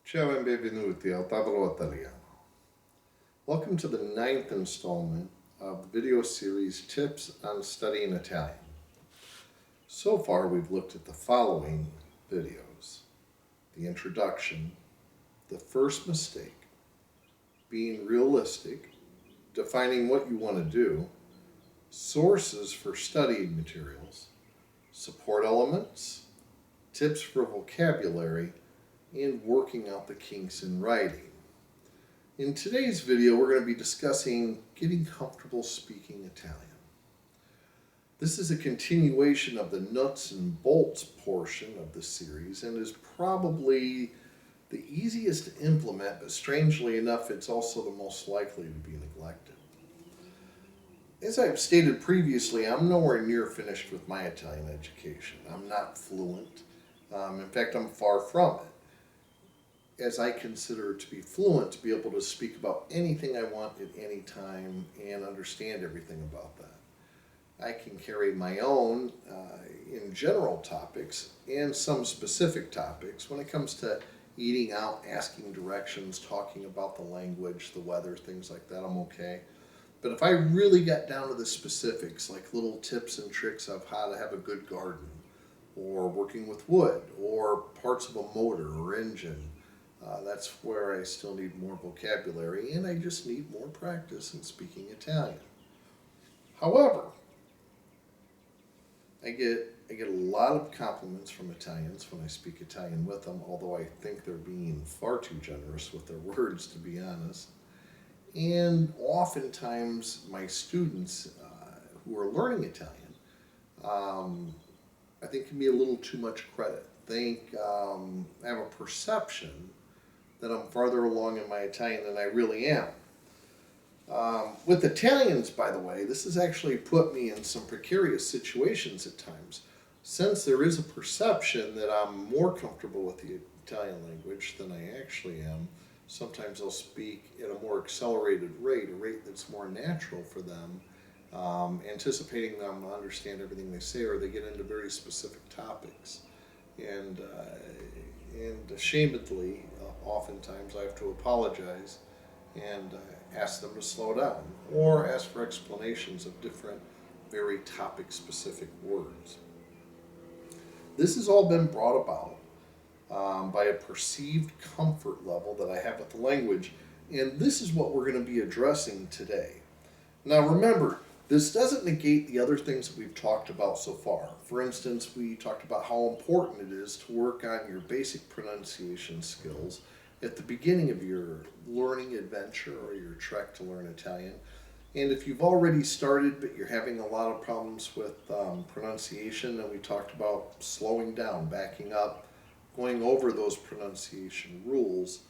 Ciao and benvenuti al tavolo italiano. Welcome to the ninth installment of the video series Tips on Studying Italian. So far we've looked at the following videos: the introduction, the first mistake, being realistic, defining what you want to do, sources for studying materials, support elements, tips for vocabulary, and working out the kinks in writing. In today's video, we're going to be discussing getting comfortable speaking Italian. This is a continuation of the nuts and bolts portion of the series and is probably the easiest to implement, but strangely enough, it's also the most likely to be neglected. As I've stated previously, I'm nowhere near finished with my Italian education. I'm not fluent. In fact, I'm far from it, as I consider it to be fluent to be able to speak about anything I want at any time and understand everything about that. I can carry my own in general topics and some specific topics. When it comes to eating out, asking directions, talking about the language, the weather, things like that, I'm okay. But if I really got down to the specifics, like little tips and tricks of how to have a good garden, or working with wood, or parts of a motor or engine, that's where I still need more vocabulary, and I just need more practice in speaking Italian. However, I get a lot of compliments from Italians when I speak Italian with them, although I think they're being far too generous with their words, to be honest. And oftentimes, my students who are learning Italian, I think can be a little too much credit. Think I have a perception that I'm farther along in my Italian than I really am. With Italians, by the way, this has actually put me in some precarious situations at times, since there is a perception that I'm more comfortable with the Italian language than I actually am. Sometimes I'll speak at a more accelerated rate, a rate that's more natural for them, anticipating them to understand everything they say, or they get into very specific topics. And ashamedly, oftentimes I have to apologize and ask them to slow down, or ask for explanations of different, very topic-specific words. This has all been brought about by a perceived comfort level that I have with the language, and this is what we're going to be addressing today. Now remember, this doesn't negate the other things that we've talked about so far. For instance, we talked about how important it is to work on your basic pronunciation skills at the beginning of your learning adventure or your trek to learn Italian. And if you've already started but you're having a lot of problems with pronunciation, then we talked about slowing down, backing up, going over those pronunciation rules.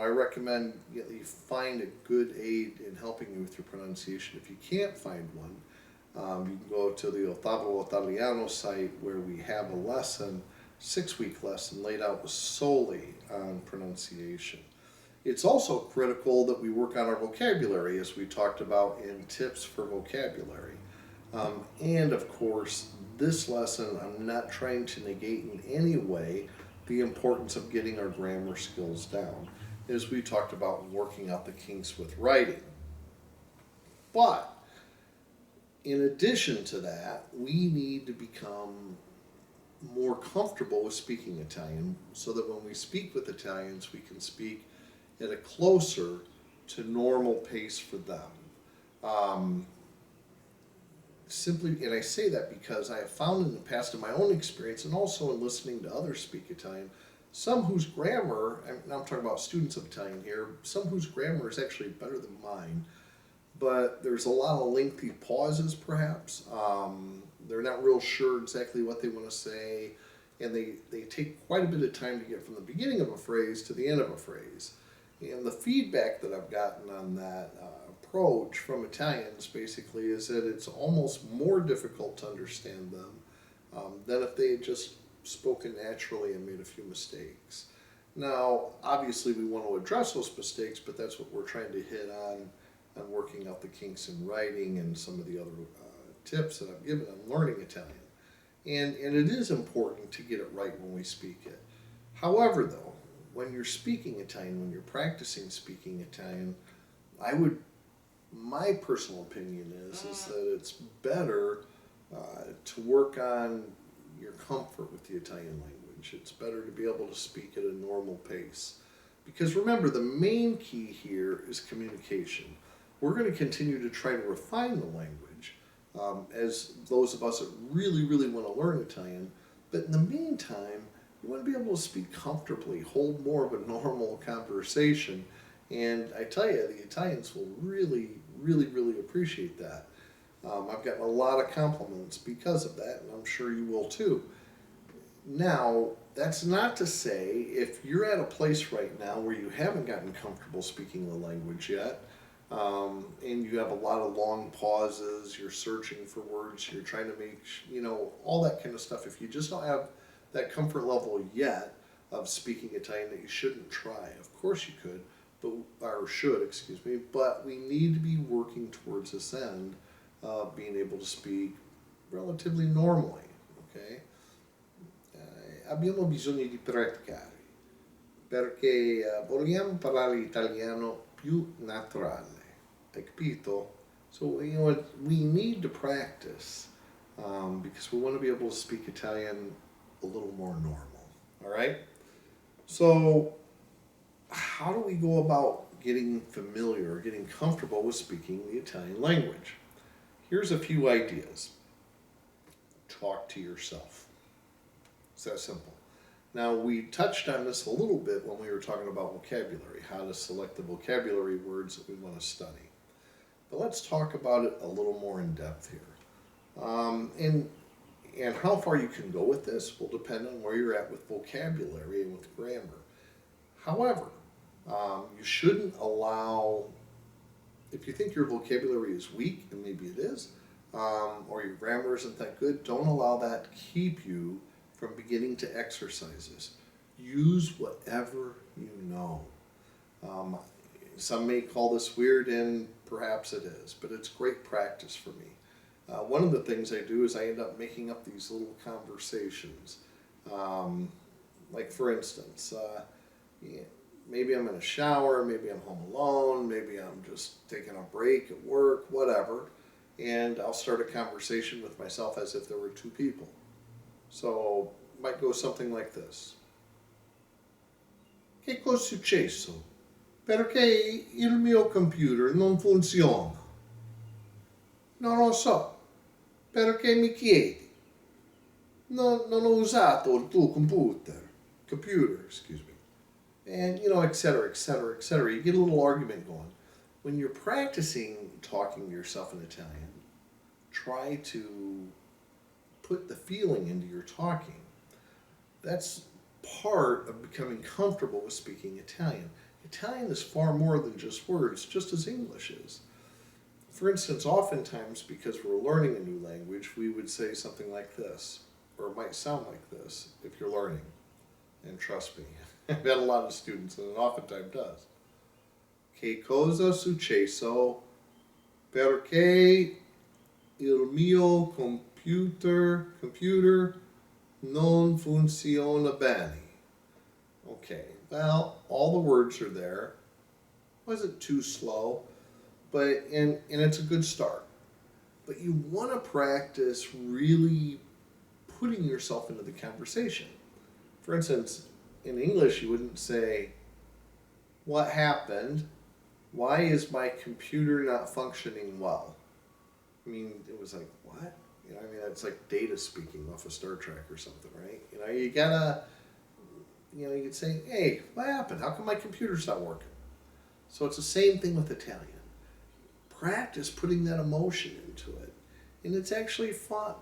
I recommend you find a good aid in helping you with your pronunciation. If you can't find one, you can go to the Tavolo Italiano site, where we have a lesson, 6-week lesson laid out solely on pronunciation. It's also critical that we work on our vocabulary, as we talked about in tips for vocabulary. And of course, this lesson, I'm not trying to negate in any way the importance of getting our grammar skills down, as we talked about working out the kinks with writing. But in addition to that, we need to become more comfortable with speaking Italian, so that when we speak with Italians, we can speak at a closer to normal pace for them. Simply, and I say that because I have found in the past, in my own experience, and also in listening to others speak Italian, some whose grammar, and now I'm talking about students of Italian here, some whose grammar is actually better than mine, but there's a lot of lengthy pauses perhaps. They're not real sure exactly what they want to say, and they take quite a bit of time to get from the beginning of a phrase to the end of a phrase. And the feedback that I've gotten on that approach from Italians basically is that it's almost more difficult to understand them than if they had just spoken naturally and made a few mistakes. Now, obviously we want to address those mistakes, but that's what we're trying to hit on working out the kinks in writing and some of the other tips that I've given on learning Italian. And it is important to get it right when we speak it. However, though, when you're speaking Italian, when you're practicing speaking Italian, my personal opinion is that it's better to work on your comfort with the Italian language. It's better to be able to speak at a normal pace. Because remember, the main key here is communication. We're going to continue to try to refine the language as those of us that really, really want to learn Italian. But in the meantime, you want to be able to speak comfortably, hold more of a normal conversation. And I tell you, the Italians will really, really, really appreciate that. I've gotten a lot of compliments because of that, and I'm sure you will too. Now, that's not to say if you're at a place right now where you haven't gotten comfortable speaking the language yet, and you have a lot of long pauses, you're searching for words, you're trying to make, all that kind of stuff. If you just don't have that comfort level yet of speaking Italian, that you shouldn't try. Of course you could, but we need to be working towards this end of being able to speak relatively normally, okay? Abbiamo bisogno di praticare perché vogliamo parlare l'italiano più naturale. Hai capito? So, we need to practice because we want to be able to speak Italian a little more normal, all right? So, how do we go about getting familiar or getting comfortable with speaking the Italian language? Here's a few ideas. Talk to yourself. It's that simple. Now, we touched on this a little bit when we were talking about vocabulary, how to select the vocabulary words that we want to study. But let's talk about it a little more in depth here. And how far you can go with this will depend on where you're at with vocabulary and with grammar. However, you shouldn't allow, if you think your vocabulary is weak, and maybe it is, or your grammar isn't that good, don't allow that to keep you from beginning to exercise this. Use whatever you know. Some may call this weird, and perhaps it is, but it's great practice for me. One of the things I do is I end up making up these little conversations. Like for instance, maybe I'm in a shower, maybe I'm home alone, maybe I'm just taking a break at work, whatever, and I'll start a conversation with myself as if there were two people. So, it might go something like this. Che cosa è successo? Perché il mio computer non funziona? Non lo so. Perché mi chiedi? Non ho usato il tuo computer, excuse me. And, et cetera, et cetera, et cetera. You get a little argument going. When you're practicing talking to yourself in Italian, try to put the feeling into your talking. That's part of becoming comfortable with speaking Italian. Italian is far more than just words, just as English is. For instance, oftentimes, because we're learning a new language, we would say something like this, or it might sound like this if you're learning. And trust me, I've had a lot of students, and it oftentimes does. Che cosa è successo? Perché il mio computer non funziona bene. Okay, well, all the words are there. Wasn't too slow, but and it's a good start. But you want to practice really putting yourself into the conversation. For instance, in English, you wouldn't say, "What happened? Why is my computer not functioning well?" I mean, it was like, what? It's like Data speaking off of Star Trek or something, right? You gotta, you could say, hey, what happened? How come my computer's not working? So it's the same thing with Italian. Practice putting that emotion into it. And it's actually fun.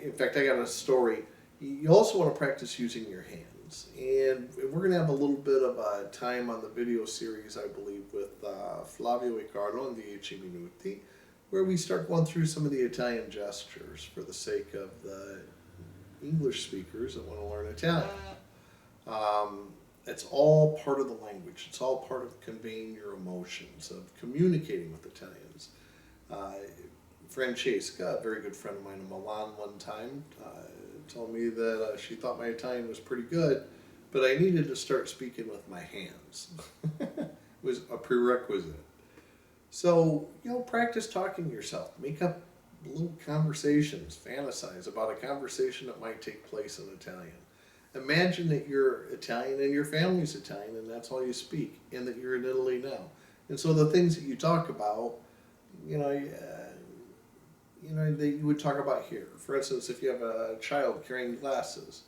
In fact, I got a story. You also want to practice using your hands. And we're going to have a little bit of a time on the video series, I believe, with Flavio e Carlo in the 10 Minuti, where we start going through some of the Italian gestures for the sake of the English speakers that want to learn Italian. It's all part of the language. It's all part of conveying your emotions, of communicating with Italians. Francesca, a very good friend of mine in Milan one time, told me that she thought my Italian was pretty good, but I needed to start speaking with my hands. It was a prerequisite. So, practice talking to yourself. Make up little conversations. Fantasize about a conversation that might take place in Italian. Imagine that you're Italian and your family's Italian and that's all you speak, and that you're in Italy now. And so the things that you talk about, that you would talk about here. For instance, if you have a child carrying glasses,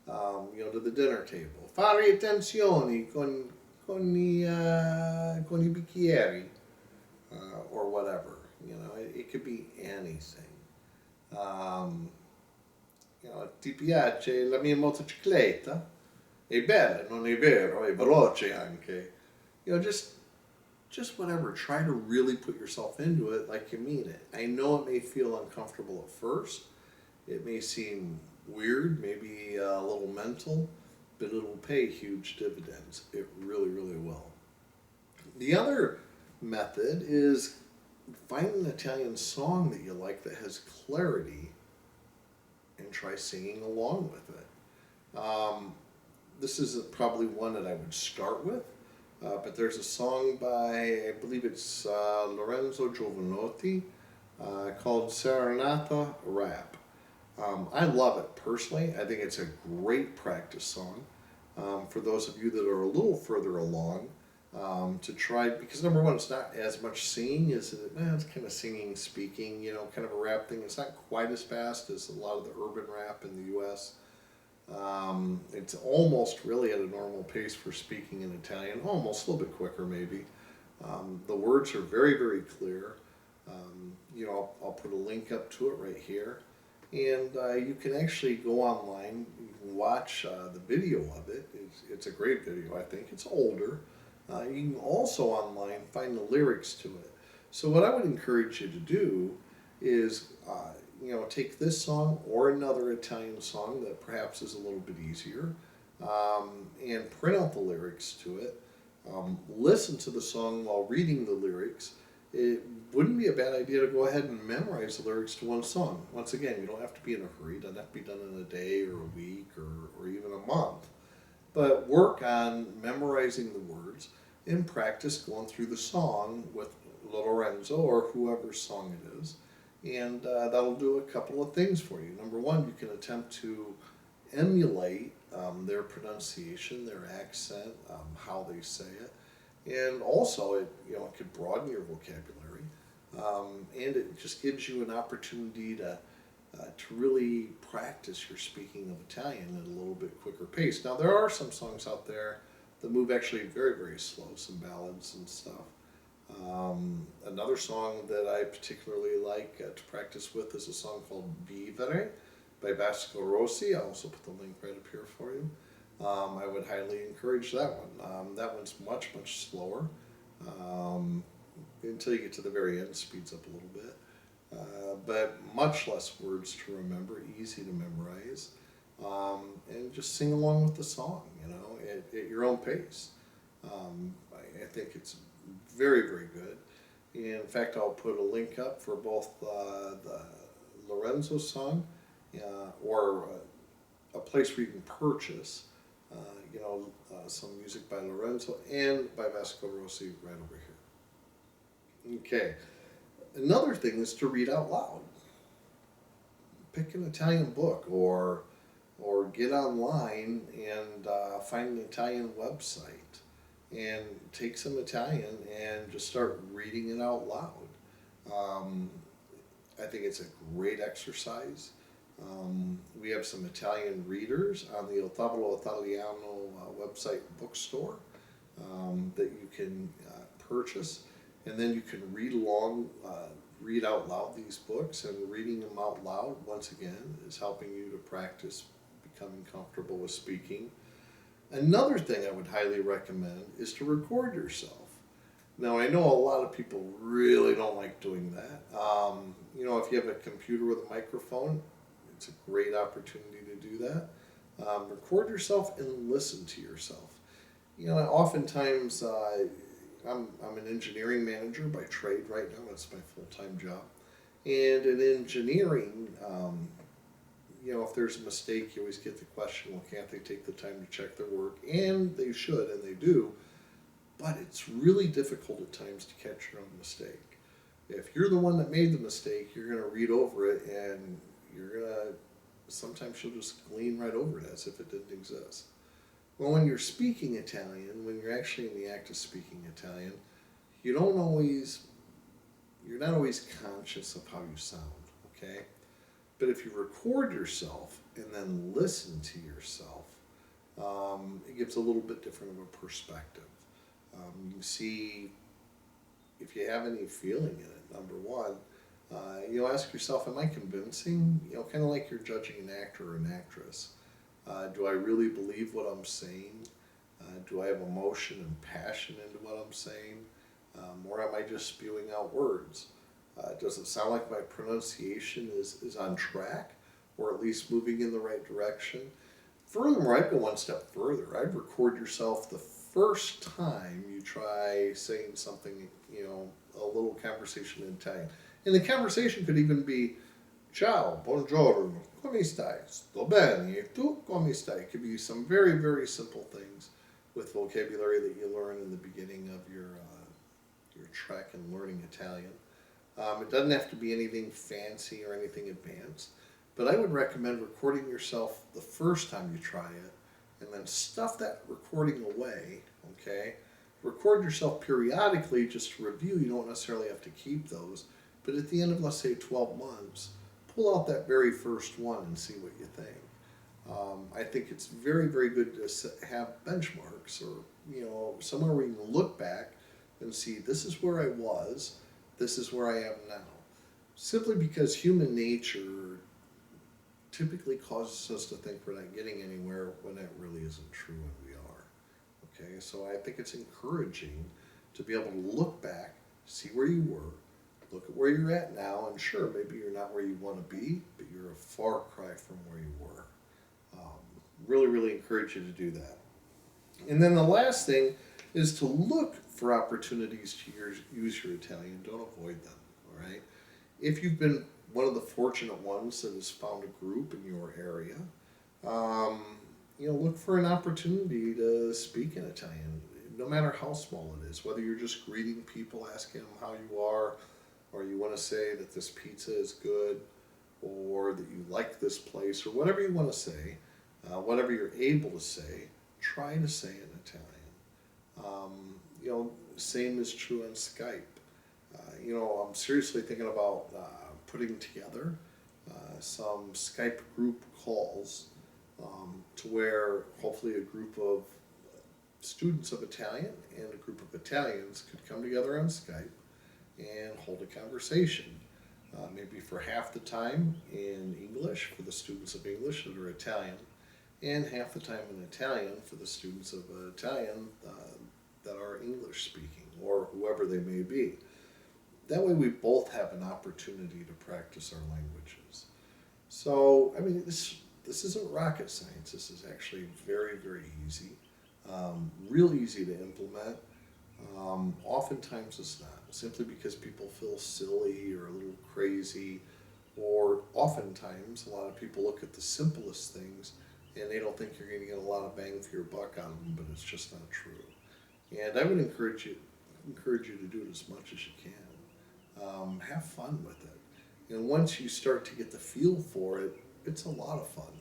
to the dinner table. Fare attenzione con i bicchieri, or whatever. It could be anything. Ti piace la mia motocicletta? È bella, non è vero? È veloce anche. Just whatever. Try to really put yourself into it like you mean it. I know it may feel uncomfortable at first. It may seem weird, maybe a little mental, but it'll pay huge dividends. It really, really will. The other method is find an Italian song that you like that has clarity and try singing along with it. This is probably one that I would start with, but there's a song by, I believe it's Lorenzo Giovanotti, called Serenata Rap. I love it personally. I think it's a great practice song for those of you that are a little further along to try, because number one, it's not as much singing as it's kind of singing, speaking, kind of a rap thing. It's not quite as fast as a lot of the urban rap in the U.S. It's almost really at a normal pace for speaking in Italian, almost a little bit quicker maybe. The words are very, very clear. I'll put a link up to it right here. And you can actually go online, you can watch the video of it. It's a great video, I think. It's older. You can also online find the lyrics to it. So what I would encourage you to do is, take this song or another Italian song that perhaps is a little bit easier, and print out the lyrics to it. Listen to the song while reading the lyrics. It wouldn't be a bad idea to go ahead and memorize the lyrics to one song. Once again, you don't have to be in a hurry. It doesn't have to be done in a day or a week or even a month. But work on memorizing the words and practice going through the song with Lorenzo or whoever's song it is. And that'll do a couple of things for you. Number one, you can attempt to emulate their pronunciation, their accent, how they say it. And also, it could broaden your vocabulary, and it just gives you an opportunity to really practice your speaking of Italian at a little bit quicker pace. Now, there are some songs out there that move actually very, very slow, some ballads and stuff. Another song that I particularly like to practice with is a song called Vivere by Vasco Rossi. I'll also put the link right up here for you. I would highly encourage that one. That one's much, much slower. Until you get to the very end, speeds up a little bit. But much less words to remember, easy to memorize. And just sing along with the song, at your own pace. I think it's very, very good. And in fact, I'll put a link up for both the Lorenzo song or a place where you can purchase some music by Lorenzo and by Vasco Rossi right over here. Okay. Another thing is to read out loud. Pick an Italian book or get online and find an Italian website and take some Italian and just start reading it out loud. I think it's a great exercise. We have some Italian readers on the Il Tavolo Italiano website bookstore that you can purchase, and then you can read out loud these books, and reading them out loud, once again, is helping you to practice becoming comfortable with speaking. Another thing I would highly recommend is to record yourself. Now, I know a lot of people really don't like doing that. If you have a computer with a microphone, it's a great opportunity to do that. Record yourself and listen to yourself. Oftentimes, I'm an engineering manager by trade right now. That's my full-time job. And in engineering, if there's a mistake, you always get the question, well, can't they take the time to check their work? And they should, and they do. But it's really difficult at times to catch your own mistake. If you're the one that made the mistake, you're going to read over it, and sometimes you'll just glean right over it as if it didn't exist. Well, when you're speaking Italian, when you're actually in the act of speaking Italian, you're not always conscious of how you sound, okay? But if you record yourself and then listen to yourself, it gives a little bit different of a perspective. You can see if you have any feeling in it, number one. You'll ask yourself, am I convincing? Kind of like you're judging an actor or an actress. Do I really believe what I'm saying? Do I have emotion and passion into what I'm saying? Or am I just spewing out words? Does it sound like my pronunciation is on track, or at least moving in the right direction? Furthermore, I'd go one step further. I'd record yourself the first time you try saying something, a little conversation in Italian. And the conversation could even be, ciao, buongiorno, come stai? Sto bene, e tu come stai? It could be some very, very simple things with vocabulary that you learn in the beginning of your trek in learning Italian. It doesn't have to be anything fancy or anything advanced, but I would recommend recording yourself the first time you try it, and then stuff that recording away, okay? Record yourself periodically just to review. You don't necessarily have to keep those, but at the end of, let's say, 12 months, pull out that very first one and see what you think. I think it's very, very good to have benchmarks, or somewhere where you can look back and see, this is where I was, this is where I am now. Simply because human nature typically causes us to think we're not getting anywhere when that really isn't true, and we are. Okay, so I think it's encouraging to be able to look back, see where you were, look at where you're at now, and sure, maybe you're not where you want to be, but you're a far cry from where you were. Really, really encourage you to do that. And then the last thing is to look for opportunities to use your Italian. Don't avoid them, all right? If you've been one of the fortunate ones that has found a group in your area, look for an opportunity to speak in Italian, no matter how small it is, whether you're just greeting people, asking them how you are, or you want to say that this pizza is good, or that you like this place, or whatever you want to say, whatever you're able to say, try to say it in Italian. Same is true on Skype. I'm seriously thinking about putting together some Skype group calls to where hopefully a group of students of Italian and a group of Italians could come together on Skype and hold a conversation. Maybe for half the time in English for the students of English that are Italian, and half the time in Italian for the students of Italian that are English speaking, or whoever they may be. That way we both have an opportunity to practice our languages. So, this isn't rocket science. This is actually very, very easy. Real easy to implement. Oftentimes it's not, simply because people feel silly or a little crazy, or oftentimes a lot of people look at the simplest things and they don't think you're going to get a lot of bang for your buck out of them, but it's just not true. And I would encourage you to do it as much as you can. Have fun with it. And once you start to get the feel for it, it's a lot of fun.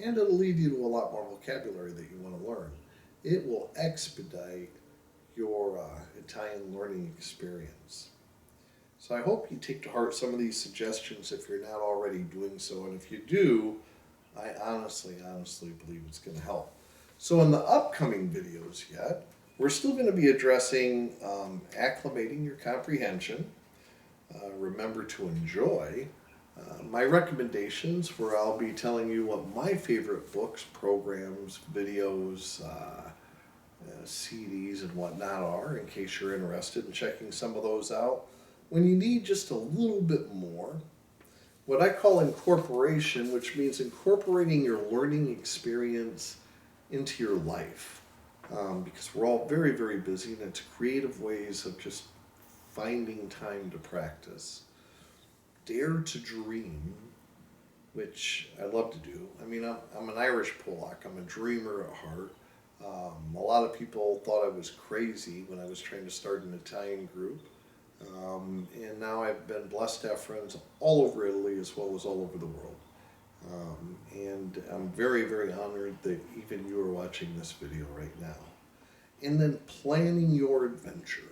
And it'll lead you to a lot more vocabulary that you want to learn. It will expedite your Italian learning experience. So I hope you take to heart some of these suggestions if you're not already doing so. And if you do, I honestly believe it's going to help. So in the upcoming videos we're still going to be addressing acclimating your comprehension. Remember to enjoy. My recommendations, where I'll be telling you what my favorite books, programs, videos, CDs and whatnot are, in case you're interested in checking some of those out. When you need just a little bit more, what I call incorporation, which means incorporating your learning experience into your life. Because we're all very, very busy, and it's creative ways of just finding time to practice. Dare to dream which I love to do. I mean, I'm an Irish Polak. I'm a dreamer at heart. A lot of people thought I was crazy when I was trying to start an Italian group. And now I've been blessed to have friends all over Italy as well as all over the world. And I'm very, very honored that even you are watching this video right now. And then planning your adventure.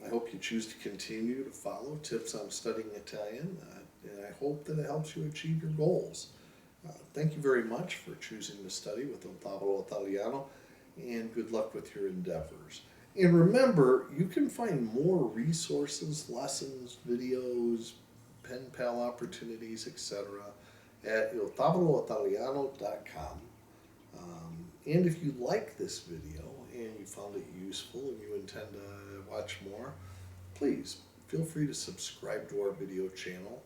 I hope you choose to continue to follow tips on studying Italian, and I hope that it helps you achieve your goals. Thank you very much for choosing to study with Il Tavolo Italiano, and good luck with your endeavors. And remember, you can find more resources, lessons, videos, pen pal opportunities, etc. at iltavoloitaliano.com. And if you like this video and you found it useful and you intend to watch more, please feel free to subscribe to our video channel.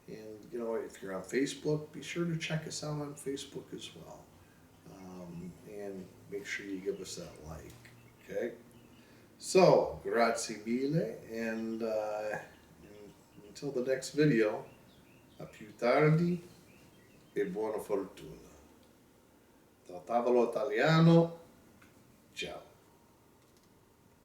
And if you're on Facebook, be sure to check us out on Facebook as well. And make sure you give us that like, okay? So, grazie mille, and until the next video, a più tardi e buona fortuna. Dal Tavolo Italiano, ciao.